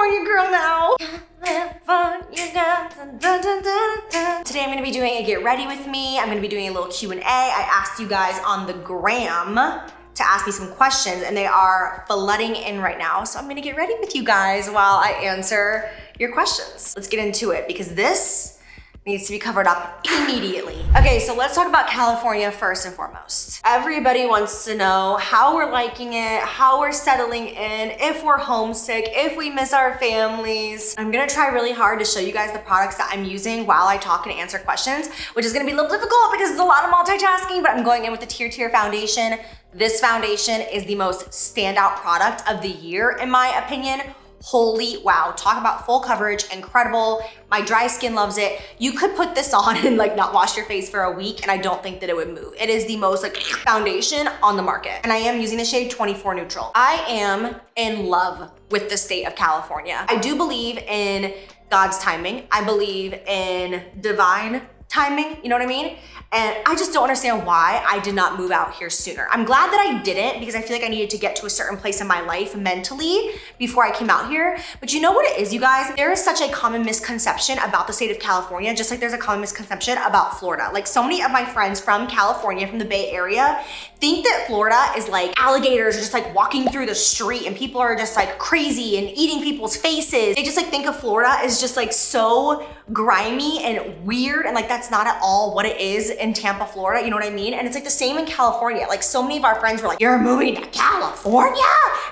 California girl now. Today I'm gonna be doing a get ready with me. I'm gonna be doing a little Q&A. I asked you guys on the gram to ask me some questions and they are flooding in right now. So I'm gonna get ready with you guys while I answer your questions. Let's get into it because this needs to be covered up immediately. Okay, so let's talk about California first and foremost. Everybody wants to know how we're liking it, how we're settling in, if we're homesick, if we miss our families. I'm gonna try really hard to show you guys the products that I'm using while I talk and answer questions, which is gonna be a little difficult because it's a lot of multitasking, but I'm going in with the Tier foundation. This foundation is the most standout product of the year, in my opinion. Holy wow, talk about full coverage, incredible. My dry skin loves it. You could put this on and like not wash your face for a week and I don't think that it would move. It is the most like foundation on the market. And I am using the shade 24 Neutral. I am in love with the state of California. I do believe in God's timing. I believe in divine timing, you know what I mean? And I just don't understand why I did not move out here sooner. I'm glad that I didn't because I feel like I needed to get to a certain place in my life mentally before I came out here. But you know what it is, you guys? There is such a common misconception about the state of California, just like there's a common misconception about Florida. Like so many of my friends from California, from the Bay Area, think that Florida is like alligators are just like walking through the street and people are just like crazy and eating people's faces. They just like think of Florida as just like so grimy and weird and like that's not at all what it is in Tampa, Florida, you know what I mean? And it's like the same in California. Like so many of our friends were like, you're moving to California?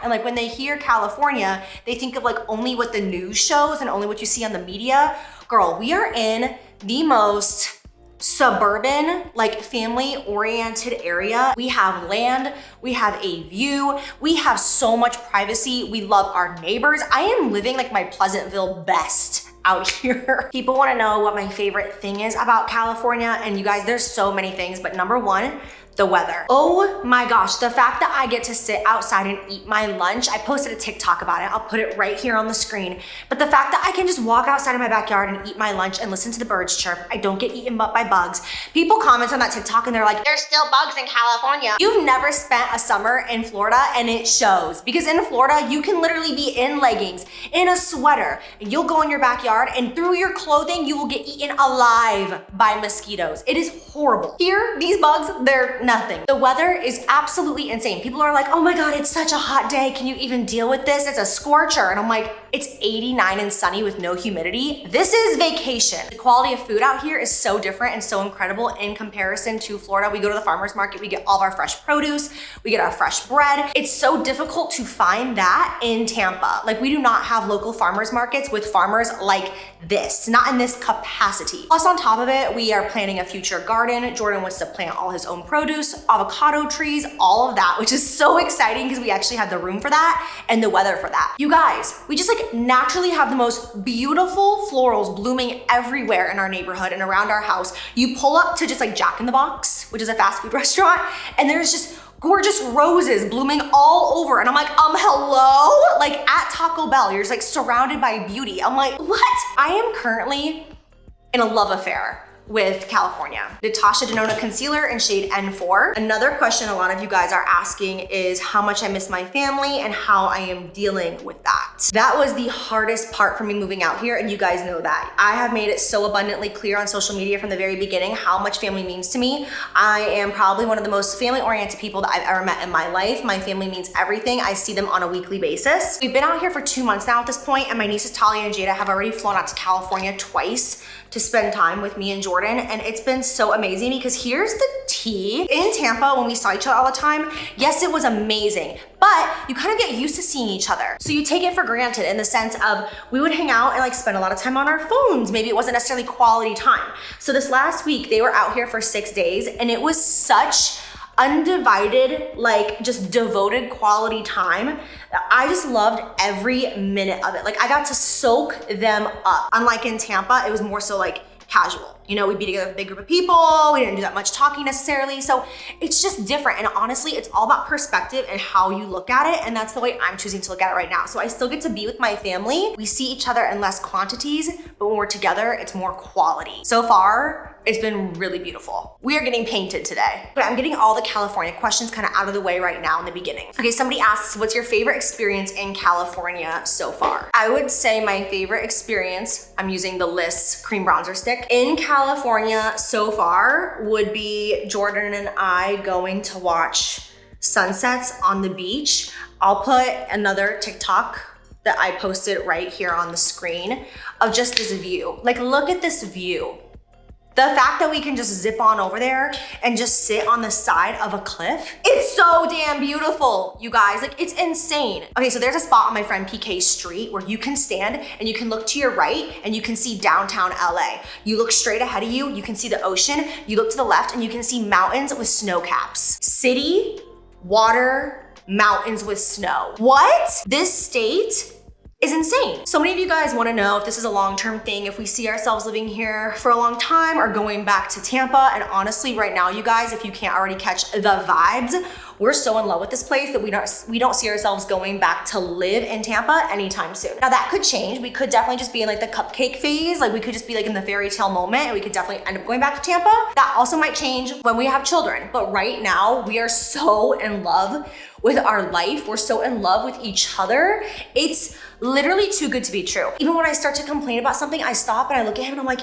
And like when they hear California, they think of like only what the news shows and only what you see on the media. Girl, we are in the most suburban, like family-oriented area. We have land, we have a view, we have so much privacy. We love our neighbors. I am living like my Pleasantville best out here. People wanna know what my favorite thing is about California, and you guys, there's so many things, but number one, the weather. Oh my gosh, the fact that I get to sit outside and eat my lunch, I posted a TikTok about it, I'll put it right here on the screen, but the fact that I can just walk outside of my backyard and eat my lunch and listen to the birds chirp, I don't get eaten up by bugs. People comment on that TikTok and they're like, there's still bugs in California. You've never spent a summer in Florida and it shows, because in Florida, you can literally be in leggings, in a sweater, and you'll go in your backyard and through your clothing, you will get eaten alive by mosquitoes. It is horrible. Here, these bugs, they're nothing. The weather is absolutely insane. People are like, oh my God, it's such a hot day. Can you even deal with this? It's a scorcher. And I'm like, it's 89 and sunny with no humidity. This is vacation. The quality of food out here is so different and so incredible in comparison to Florida. We go to the farmer's market, we get all of our fresh produce, we get our fresh bread. It's so difficult to find that in Tampa. Like we do not have local farmers markets with farmers like this, not in this capacity. Plus on top of it, we are planning a future garden. Jordan wants to plant all his own produce, avocado trees, all of that, which is so exciting because we actually have the room for that and the weather for that. You guys, we just like naturally have the most beautiful florals blooming everywhere in our neighborhood and around our house. You pull up to just like Jack in the Box, which is a fast food restaurant, and there's just gorgeous roses blooming all over. And I'm like, hello? Like at Taco Bell, you're just like surrounded by beauty. I'm like, what? I am currently in a love affair with California. Natasha Denona Concealer in shade N4. Another question a lot of you guys are asking is how much I miss my family and how I am dealing with that. That was the hardest part for me moving out here, and you guys know that. I have made it so abundantly clear on social media from the very beginning how much family means to me. I am probably one of the most family-oriented people that I've ever met in my life. My family means everything. I see them on a weekly basis. We've been out here for 2 months now at this point, and my nieces Talia and Jada have already flown out to California twice to spend time with me and Jordan, and it's been so amazing because here's the tea. In Tampa, when we saw each other all the time, yes, it was amazing, but you kind of get used to seeing each other. So you take it for granted in the sense of we would hang out and like spend a lot of time on our phones. Maybe it wasn't necessarily quality time. So this last week, they were out here for 6 days and it was such undivided, like just devoted quality time. I just loved every minute of it. Like I got to soak them up. Unlike in Tampa, it was more so like casual. You know, we'd be together with a big group of people. We didn't do that much talking necessarily. So it's just different. And honestly, it's all about perspective and how you look at it. And that's the way I'm choosing to look at it right now. So I still get to be with my family. We see each other in less quantities, but when we're together, it's more quality. So far, It's been really beautiful. We are getting painted today. But I'm getting all the California questions kind of out of the way right now in the beginning. Okay, somebody asks, what's your favorite experience in California so far? I would say my favorite experience, I'm using the Liss cream bronzer stick, in California so far would be Jordan and I going to watch sunsets on the beach. I'll put another TikTok that I posted right here on the screen of just this view. Like, look at this view. The fact that we can just zip on over there and just sit on the side of a cliff, it's so damn beautiful, you guys. Like, it's insane. Okay, so there's a spot on my friend PK's street where you can stand and you can look to your right and you can see downtown LA. You look straight ahead of you, you can see the ocean. You look to the left and you can see mountains with snow caps. City, water, mountains with snow. What? This state is insane. So many of you guys wanna know if this is a long-term thing, if we see ourselves living here for a long time or going back to Tampa. And honestly, right now, you guys, if you can't already catch the vibes, we're so in love with this place that we don't see ourselves going back to live in Tampa anytime soon. Now that could change. We could definitely just be in like the cupcake phase. Like we could just be like in the fairy tale moment and we could definitely end up going back to Tampa. That also might change when we have children. But right now we are so in love with our life. We're so in love with each other. It's literally too good to be true. Even when I start to complain about something, I stop and I look at him and I'm like,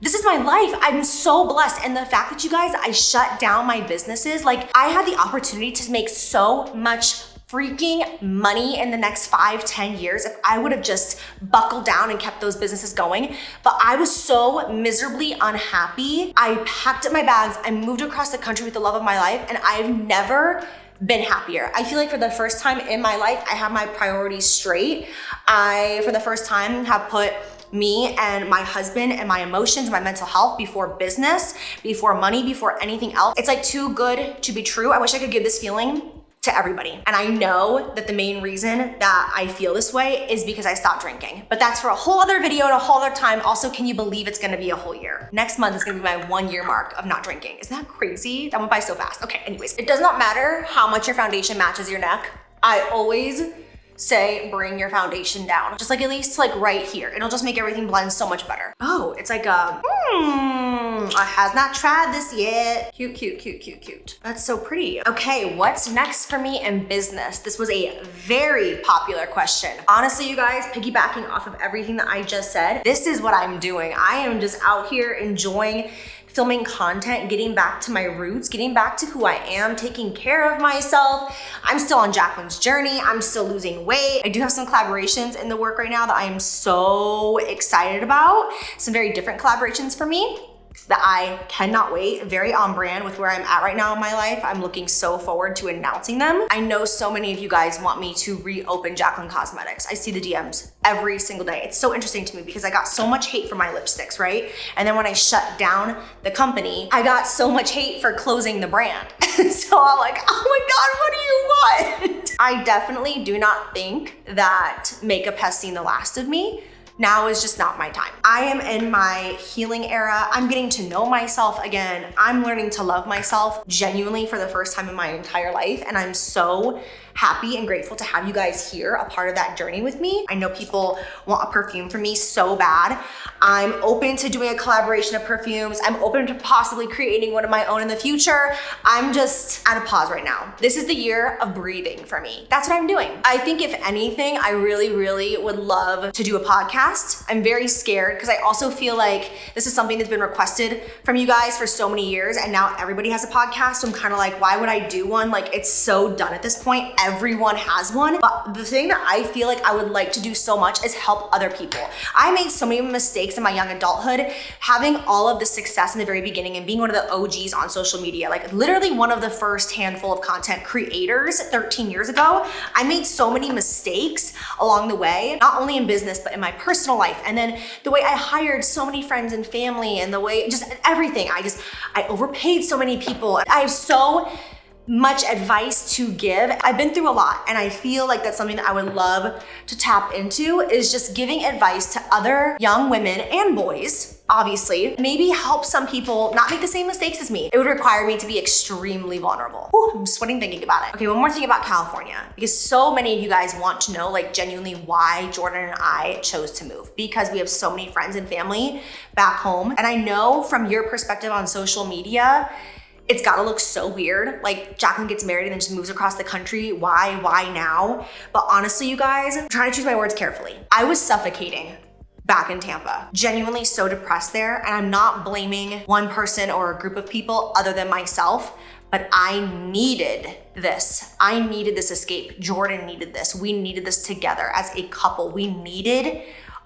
this is my life. I'm so blessed. And the fact that you guys, I shut down my businesses, like I had the opportunity to make so much freaking money in the next 5, 10 years if I would have just buckled down and kept those businesses going. But I was so miserably unhappy. I packed up my bags, I moved across the country with the love of my life, and I've never been happier. I feel like for the first time in my life, I have my priorities straight. I, for the first time, have put me and my husband and my emotions, my mental health before business, before money, before anything else. It's like too good to be true. I wish I could give this feeling to everybody. And I know that the main reason that I feel this way is because I stopped drinking. But that's for a whole other video and a whole other time. Also, can you believe it's gonna be a whole year? Next month is gonna be my 1-year mark of not drinking. Isn't that crazy? That went by so fast. Okay, anyways, it does not matter how much your foundation matches your neck. I always say bring your foundation down. Just like at least like right here. It'll just make everything blend so much better. Oh, it's like a, I has not tried this yet. Cute, cute, cute, cute, cute. That's so pretty. Okay, what's next for me in business? This was a very popular question. Honestly, you guys, piggybacking off of everything that I just said, this is what I'm doing. I am just out here enjoying filming content, getting back to my roots, getting back to who I am, taking care of myself. I'm still on Jaclyn's journey. I'm still losing weight. I do have some collaborations in the work right now that I am so excited about. Some very different collaborations for me that I cannot wait. Very on brand with where I'm at right now in my life. I'm looking so forward to announcing them. I know so many of you guys want me to reopen Jaclyn Cosmetics. I see the DMs every single day. It's so interesting to me because I got so much hate for my lipsticks, right? And then when I shut down the company, I got so much hate for closing the brand. So I'm like, oh my God, what do you want? I definitely do not think that makeup has seen the last of me. Now is just not my time. I am in my healing era. I'm getting to know myself again. I'm learning to love myself genuinely for the first time in my entire life. And I'm so happy and grateful to have you guys here, a part of that journey with me. I know people want a perfume from me so bad. I'm open to doing a collaboration of perfumes. I'm open to possibly creating one of my own in the future. I'm just at a pause right now. This is the year of breathing for me. That's what I'm doing. I think if anything, I really, really would love to do a podcast. I'm very scared because I also feel like this is something that's been requested from you guys for so many years, and now everybody has a podcast. So I'm kind of like, why would I do one? Like, it's so done at this point. Everyone has one. But the thing that I feel like I would like to do so much is help other people. I made so many mistakes in my young adulthood, having all of the success in the very beginning and being one of the OGs on social media, like literally one of the first handful of content creators 13 years ago. I made so many mistakes along the way, not only in business, but in my personal life. And then the way I hired so many friends and family and the way, just everything. I overpaid so many people. I have so much advice to give. I've been through a lot, and I feel like that's something that I would love to tap into, is just giving advice to other young women and boys, obviously. Maybe help some people not make the same mistakes as me. It would require me to be extremely vulnerable. Ooh, I'm sweating thinking about it. Okay, one more thing about California, because so many of you guys want to know, like, genuinely why Jordan and I chose to move, because we have so many friends and family back home. And I know from your perspective on social media, it's gotta look so weird. Like, Jaclyn gets married and then just moves across the country. Why now? But honestly, you guys, I'm trying to choose my words carefully. I was suffocating back in Tampa. Genuinely so depressed there. And I'm not blaming one person or a group of people other than myself, but I needed this. I needed this escape. Jordan needed this. We needed this together as a couple. We needed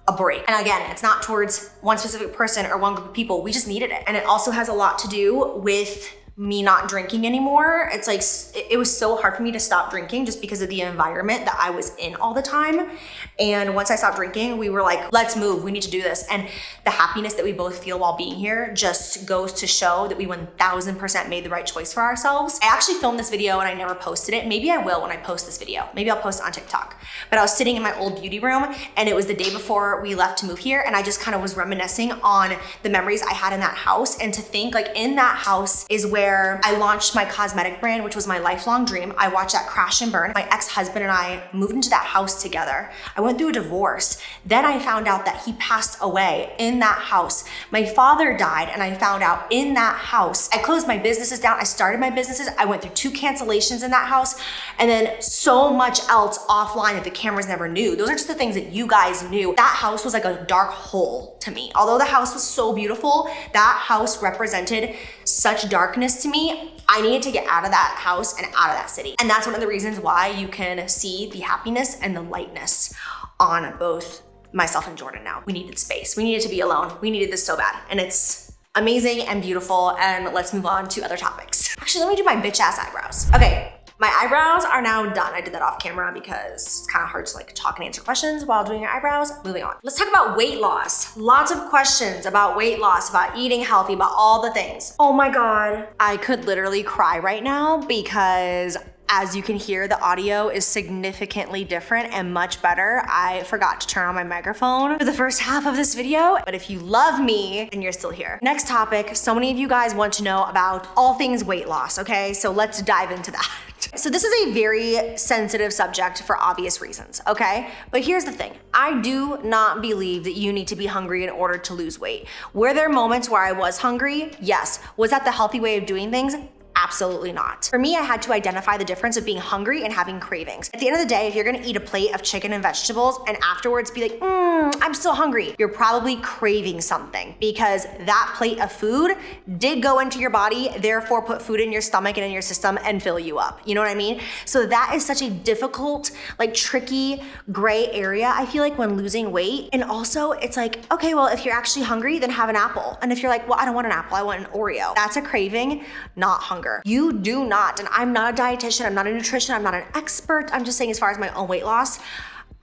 a break. And again, it's not towards one specific person or one group of people. We just needed it. And it also has a lot to do with me not drinking anymore. It's like, it was so hard for me to stop drinking just because of the environment that I was in all the time. And once I stopped drinking, we were like, let's move, we need to do this. And the happiness that we both feel while being here just goes to show that we 1000% made the right choice for ourselves. I actually filmed this video and I never posted it. Maybe I will when I post this video. Maybe I'll post it on TikTok. But I was sitting in my old beauty room and it was the day before we left to move here, and I just kind of was reminiscing on the memories I had in that house. And to think, like, in that house is where I launched my cosmetic brand, which was my lifelong dream. I watched that crash and burn. My ex-husband and I moved into that house together. I went through a divorce. Then I found out that he passed away in that house. My father died, and I found out in that house. I closed my businesses down. I started my businesses. I went through 2 cancellations in that house, and then so much else offline that the cameras never knew. Those are just the things that you guys knew. That house was like a dark hole to me. Although the house was so beautiful, that house represented such darkness to me. I needed to get out of that house and out of that city. And that's one of the reasons why you can see the happiness and the lightness on both myself and Jordan now. We needed space. We needed to be alone. We needed this so bad. And it's amazing and beautiful. And let's move on to other topics. Actually, let me do my bitch ass eyebrows. Okay. My eyebrows are now done. I did that off camera because it's kind of hard to like talk and answer questions while doing your eyebrows. Moving on. Let's talk about weight loss. Lots of questions about weight loss, about eating healthy, about all the things. Oh my God. I could literally cry right now because, as you can hear, the audio is significantly different and much better. I forgot to turn on my microphone for the first half of this video, but if you love me, then you're still here. Next topic, so many of you guys want to know about all things weight loss, okay? So let's dive into that. So this is a very sensitive subject for obvious reasons, okay? But here's the thing. I do not believe that you need to be hungry in order to lose weight. Were there moments where I was hungry? Yes. Was that the healthy way of doing things? Absolutely not. For me, I had to identify the difference of being hungry and having cravings. At the end of the day, if you're gonna eat a plate of chicken and vegetables and afterwards be like, I'm still hungry, you're probably craving something, because that plate of food did go into your body, therefore put food in your stomach and in your system and fill you up. You know what I mean? So that is such a difficult, like tricky gray area, I feel like, when losing weight. And also it's like, okay, well, if you're actually hungry, then have an apple. And if you're like, well, I don't want an apple, I want an Oreo. That's a craving, not hunger. You do not, and I'm not a dietitian, I'm not a nutrition, I'm not an expert. I'm just saying, as far as my own weight loss,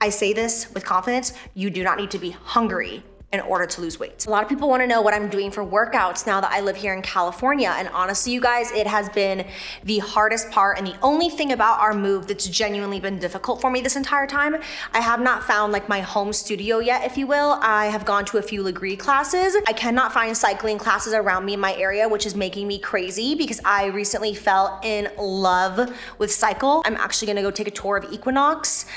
I say this with confidence, you do not need to be hungry in order to lose weight. A lot of people wanna know what I'm doing for workouts now that I live here in California. And honestly, you guys, it has been the hardest part and the only thing about our move that's genuinely been difficult for me this entire time. I have not found like my home studio yet, if you will. I have gone to a few Legree classes. I cannot find cycling classes around me in my area, which is making me crazy because I recently fell in love with cycle. I'm actually gonna go take a tour of Equinox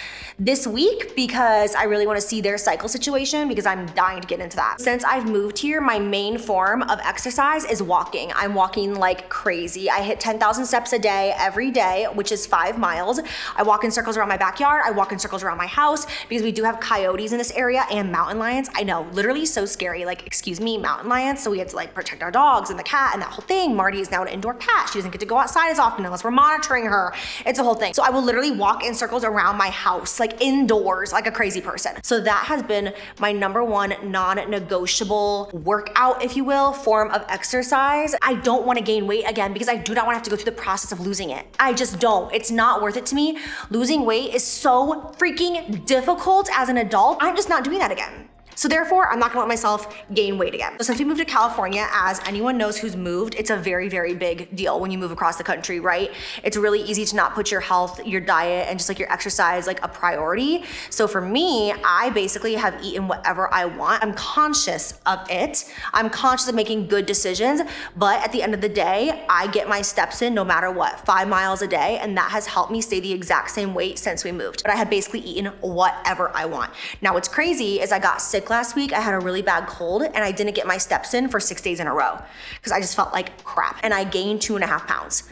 this week because I really wanna see their cycle situation because I'm dying to get into that. Since I've moved here, my main form of exercise is walking. I'm walking like crazy. I hit 10,000 steps a day every day, which is 5 miles. I walk in circles around my backyard. I walk in circles around my house because we do have coyotes in this area and mountain lions. I know, literally so scary. Like, excuse me, mountain lions. So we have to like protect our dogs and the cat and that whole thing. Marty is now an indoor cat. She doesn't get to go outside as often unless we're monitoring her. It's a whole thing. So I will literally walk in circles around my house, like indoors, like a crazy person. So that has been my number one non-negotiable workout, if you will, form of exercise. I don't want to gain weight again because I do not want to have to go through the process of losing it. I just don't. It's not worth it to me. Losing weight is so freaking difficult as an adult. I'm just not doing that again. So therefore, I'm not gonna let myself gain weight again. So since we moved to California, as anyone knows who's moved, it's a very, very big deal when you move across the country, right? It's really easy to not put your health, your diet, and just like your exercise like a priority. So for me, I basically have eaten whatever I want. I'm conscious of it. I'm conscious of making good decisions, but at the end of the day, I get my steps in no matter what, 5 miles a day, and that has helped me stay the exact same weight since we moved. But I have basically eaten whatever I want. Now what's crazy is I got sick last week. I had a really bad cold and I didn't get my steps in for 6 days in a row because I just felt like crap, and I gained 2.5 pounds.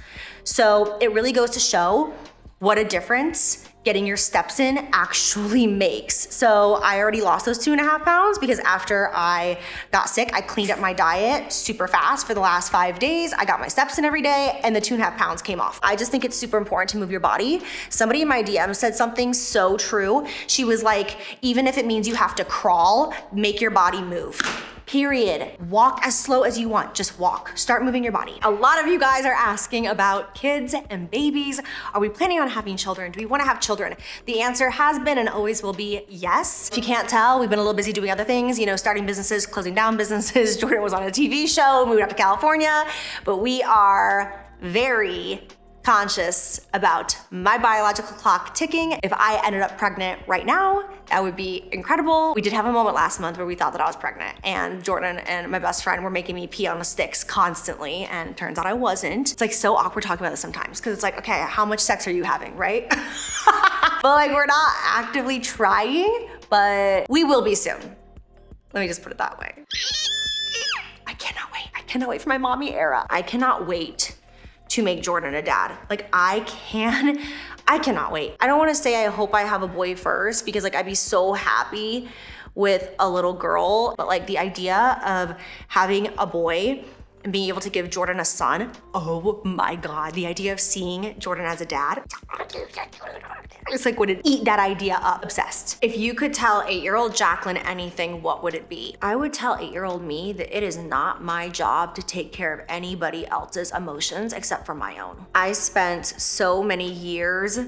So it really goes to show what a difference getting your steps in actually makes. So I already lost those 2.5 pounds because after I got sick, I cleaned up my diet super fast for the last 5 days. I got my steps in every day and the 2.5 pounds came off. I just think it's super important to move your body. Somebody in my DM said something so true. She was like, even if it means you have to crawl, make your body move. Period. Walk as slow as you want, just walk. Start moving your body. A lot of you guys are asking about kids and babies. Are we planning on having children? Do we wanna have children? The answer has been and always will be yes. If you can't tell, we've been a little busy doing other things, starting businesses, closing down businesses. Jordan was on a TV show, moved up to California, but we are very conscious about my biological clock ticking. If I ended up pregnant right now, that would be incredible. We did have a moment last month where we thought that I was pregnant, and Jordan and my best friend were making me pee on the sticks constantly, and it turns out I wasn't. It's like so awkward talking about this sometimes because it's like, okay, how much sex are you having, right? But like we're not actively trying, but we will be soon. Let me just put it that way. I cannot wait. I cannot wait for my mommy era. I cannot wait to make Jordan a dad. Like I cannot wait. I don't wanna say I hope I have a boy first because like I'd be so happy with a little girl, but like the idea of having a boy and being able to give Jordan a son, oh my God, the idea of seeing Jordan as a dad, it's like would it eat that idea up, obsessed. If you could tell 8-year-old Jaclyn anything, what would it be? I would tell 8-year-old me that it is not my job to take care of anybody else's emotions except for my own. I spent so many years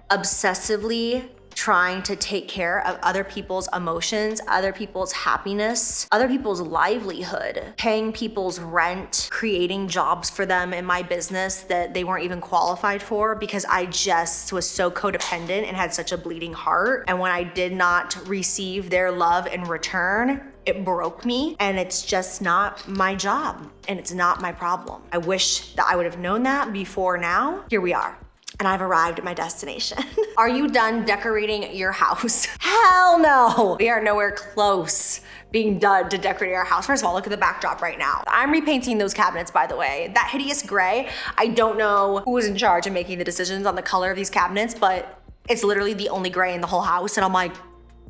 obsessively trying to take care of other people's emotions, other people's happiness, other people's livelihood, paying people's rent, creating jobs for them in my business that they weren't even qualified for because I just was so codependent and had such a bleeding heart. And when I did not receive their love in return, it broke me, and it's just not my job and it's not my problem. I wish that I would have known that before now. Here we are. And I've arrived at my destination. Are you done decorating your house? Hell no. We are nowhere close being done to decorating our house. First of all, look at the backdrop right now. I'm repainting those cabinets, by the way. That hideous gray, I don't know who was in charge of making the decisions on the color of these cabinets, but it's literally the only gray in the whole house. And I'm like,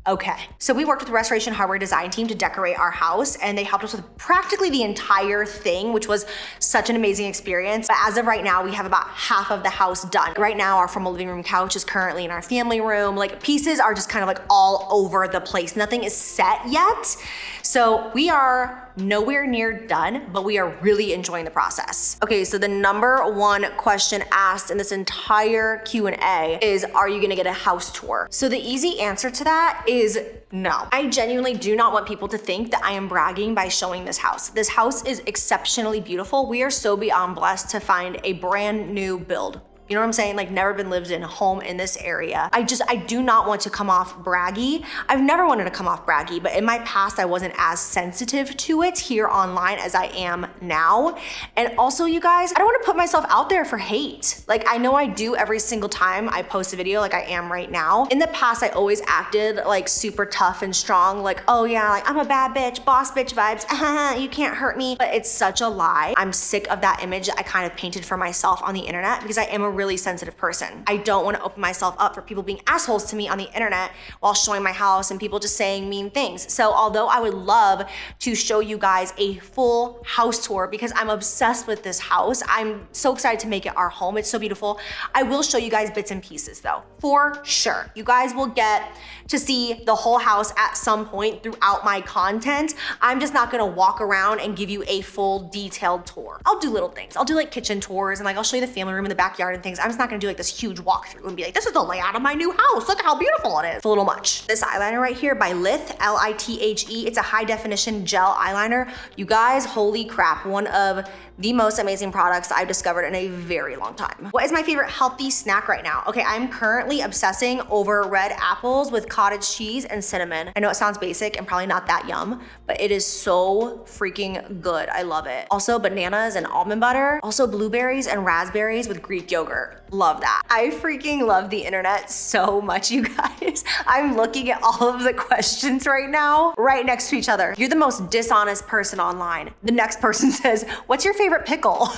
okay. So we worked with the Restoration Hardware design team to decorate our house, and they helped us with practically the entire thing, which was such an amazing experience. But as of right now, we have about half of the house done. Right now, our formal living room couch is currently in our family room. Like pieces are just kind of like all over the place. Nothing is set yet. So we are nowhere near done, but we are really enjoying the process. Okay, so the number one question asked in this entire Q&A is, are you gonna get a house tour? So the easy answer to that is no. I genuinely do not want people to think that I am bragging by showing this house. This house is exceptionally beautiful. We are so beyond blessed to find a brand new build. You know what I'm saying? Like never been lived in home in this area. I do not want to come off braggy. I've never wanted to come off braggy, but in my past, I wasn't as sensitive to it here online as I am now. And also you guys, I don't want to put myself out there for hate. Like I know I do every single time I post a video like I am right now. In the past, I always acted like super tough and strong. Like, oh yeah, like I'm a bad bitch, boss bitch vibes. You can't hurt me. But it's such a lie. I'm sick of that image that I kind of painted for myself on the internet because I am a really sensitive person. I don't want to open myself up for people being assholes to me on the internet while showing my house and people just saying mean things. So although I would love to show you guys a full house tour because I'm obsessed with this house, I'm so excited to make it our home. It's so beautiful. I will show you guys bits and pieces though, for sure. You guys will get to see the whole house at some point throughout my content. I'm just not gonna walk around and give you a full detailed tour. I'll do little things. I'll do like kitchen tours and like I'll show you the family room in the backyard and things things. I'm just not gonna do like this huge walkthrough and be like, this is the layout of my new house. Look at how beautiful it is. It's a little much. This eyeliner right here by Lithe, L-I-T-H-E. It's a high definition gel eyeliner. You guys, holy crap. One of the most amazing products I've discovered in a very long time. What is my favorite healthy snack right now? Okay, I'm currently obsessing over red apples with cottage cheese and cinnamon. I know it sounds basic and probably not that yum, but it is so freaking good. I love it. Also bananas and almond butter. Also blueberries and raspberries with Greek yogurt. Love that. I freaking love the internet so much, you guys. I'm looking at all of the questions right now, right next to each other. You're the most dishonest person online. The next person says, what's your favorite pickle?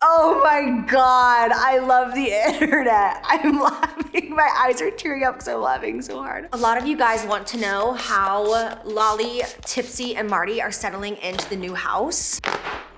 Oh my God, I love the internet. I'm laughing, my eyes are tearing up because I'm laughing so hard. A lot of you guys want to know how Lolly, Tipsy, and Marty are settling into the new house.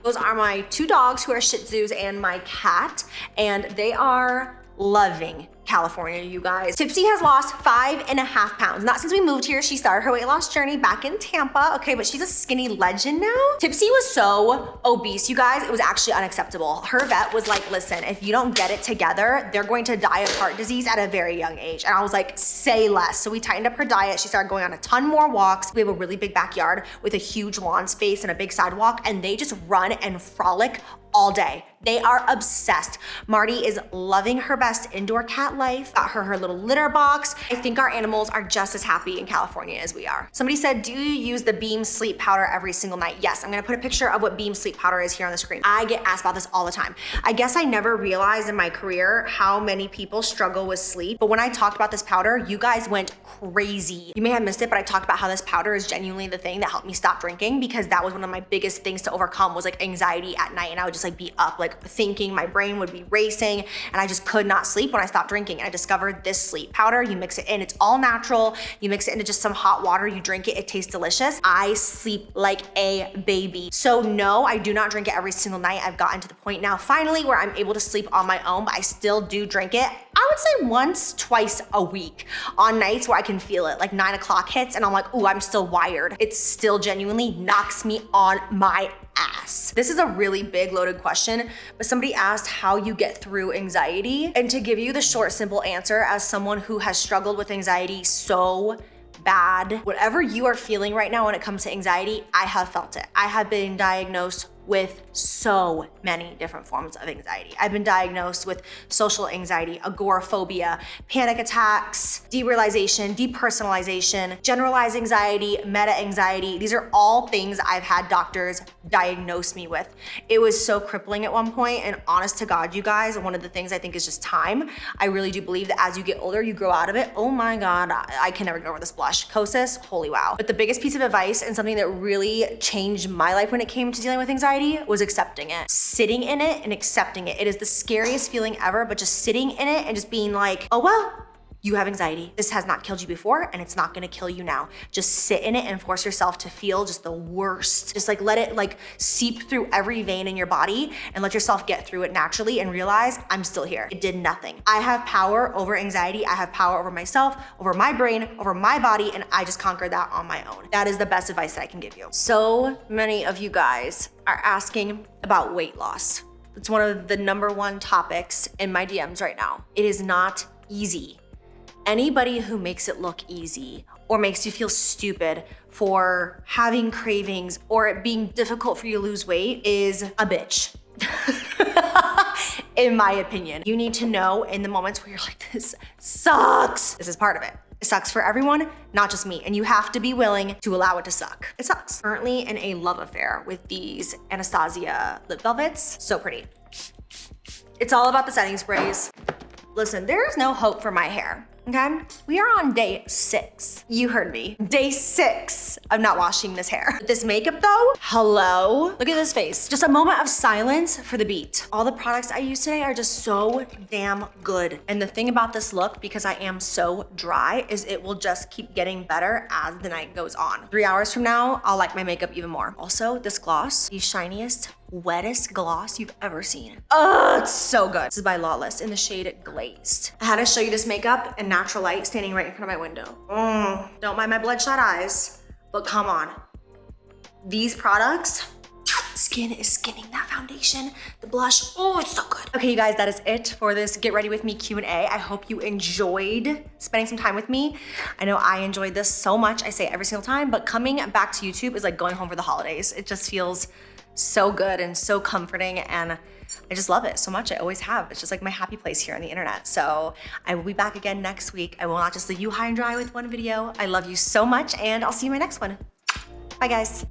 Those are my 2 dogs who are Shih Tzus and my cat, and they are loving California, you guys. Tipsy has lost 5.5 pounds. Not since we moved here. She started her weight loss journey back in Tampa. Okay, but she's a skinny legend now. Tipsy was so obese, you guys. It was actually unacceptable. Her vet was like, listen, if you don't get it together, they're going to die of heart disease at a very young age. And I was like, say less. So we tightened up her diet. She started going on a ton more walks. We have a really big backyard with a huge lawn space and a big sidewalk, and they just run and frolic all day. They are obsessed. Marty is loving her best indoor cat life. Got her little litter box. I think our animals are just as happy in California as we are. Somebody said, do you use the Beam Sleep Powder every single night? Yes, I'm gonna put a picture of what Beam Sleep Powder is here on the screen. I get asked about this all the time. I guess I never realized in my career how many people struggle with sleep, but when I talked about this powder, you guys went crazy. You may have missed it, but I talked about how this powder is genuinely the thing that helped me stop drinking, because that was one of my biggest things to overcome, was like anxiety at night, and I would just like be up, like thinking, my brain would be racing, and I just could not sleep when I stopped drinking. And I discovered this sleep powder. You mix it in, it's all natural. You mix it into just some hot water, you drink it, it tastes delicious. I sleep like a baby. So no, I do not drink it every single night. I've gotten to the point now finally where I'm able to sleep on my own, but I still do drink it. I would say once, twice a week on nights where I can feel it, like 9 o'clock hits and I'm like, ooh, I'm still wired. It still genuinely knocks me on my ass. This is a really big loaded question, but somebody asked how you get through anxiety. And to give you the short, simple answer, as someone who has struggled with anxiety so bad, whatever you are feeling right now when it comes to anxiety, I have felt it. I have been diagnosed with so many different forms of anxiety. I've been diagnosed with social anxiety, agoraphobia, panic attacks, derealization, depersonalization, generalized anxiety, meta anxiety. These are all things I've had doctors diagnose me with. It was so crippling at one point, and honest to God, you guys, one of the things I think is just time. I really do believe that as you get older, you grow out of it. Oh my God, I can never get over this blush. Kosas, holy wow. But the biggest piece of advice and something that really changed my life when it came to dealing with anxiety was accepting it. Sitting in it and accepting it. It is the scariest feeling ever, but just sitting in it and just being like, oh well, you have anxiety. This has not killed you before, and it's not gonna kill you now. Just sit in it and force yourself to feel just the worst. Just like let it like seep through every vein in your body and let yourself get through it naturally and realize I'm still here. It did nothing. I have power over anxiety. I have power over myself, over my brain, over my body, and I just conquered that on my own. That is the best advice that I can give you. So many of you guys are asking about weight loss. It's one of the #1 topics in my DMs right now. It is not easy. Anybody who makes it look easy or makes you feel stupid for having cravings or it being difficult for you to lose weight is a bitch. In my opinion. You need to know in the moments where you're like, this sucks. This is part of it. It sucks for everyone, not just me. And you have to be willing to allow it to suck. It sucks. Currently in a love affair with these Anastasia lip velvets. So pretty. It's all about the setting sprays. Listen, there is no hope for my hair. Okay, we are on day 6. You heard me. Day 6 of not washing this hair. This makeup though, hello. Look at this face. Just a moment of silence for the beat. All the products I use today are just so damn good. And the thing about this look, because I am so dry, is it will just keep getting better as the night goes on. 3 hours from now, I'll like my makeup even more. Also, this gloss, the shiniest, wettest gloss you've ever seen. Oh, it's so good. This is by Lawless in the shade Glazed. I had to show you this makeup in natural light standing right in front of my window. Don't mind my bloodshot eyes, but come on. These products, skin is skinning that foundation. The blush, oh, it's so good. Okay, you guys, that is it for this Get Ready With Me Q&A. I hope you enjoyed spending some time with me. I know I enjoyed this so much. I say it every single time, but coming back to YouTube is like going home for the holidays. It just feels so good and so comforting, and I just love it so much. I always have. It's just like my happy place here on the internet. So I will be back again next week. I will not just leave you high and dry with one video. I love you so much, and I'll see you in my next one. Bye, guys.